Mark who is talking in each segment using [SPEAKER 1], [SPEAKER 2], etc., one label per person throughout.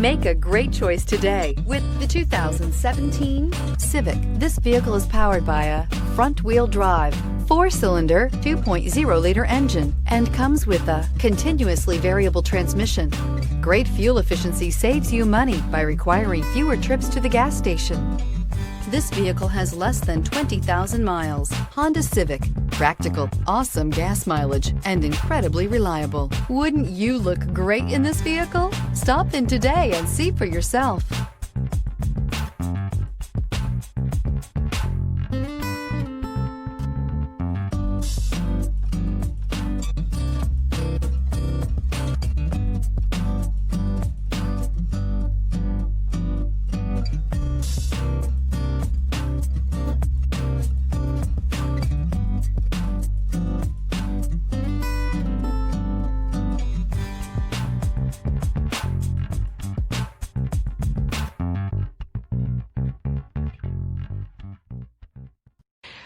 [SPEAKER 1] Make a great choice today with the 2017 Civic. This vehicle is powered by a front-wheel drive, 4-cylinder, 2.0-liter engine and comes with a continuously variable transmission. Great fuel efficiency saves you money by requiring fewer trips to the gas station. This vehicle has less than 20,000 miles. Honda Civic. Practical, awesome gas mileage, and incredibly reliable. Wouldn't you look great in this vehicle? Stop in today and see for yourself.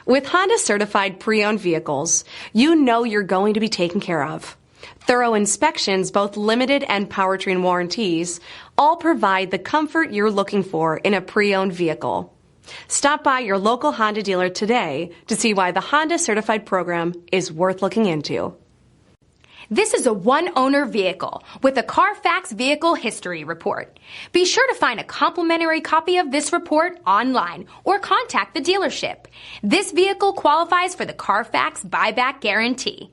[SPEAKER 2] With Honda certified pre-owned vehicles, you know you're going to be taken care of. Thorough inspections, both limited and powertrain warranties, all provide the comfort you're looking for in a pre-owned vehicle. Stop by your local Honda dealer today to see why the Honda certified program is worth looking into.
[SPEAKER 3] This is a one-owner vehicle with a Carfax Vehicle History Report. Be sure to find a complimentary copy of this report online or contact the dealership. This vehicle qualifies for the Carfax Buyback Guarantee.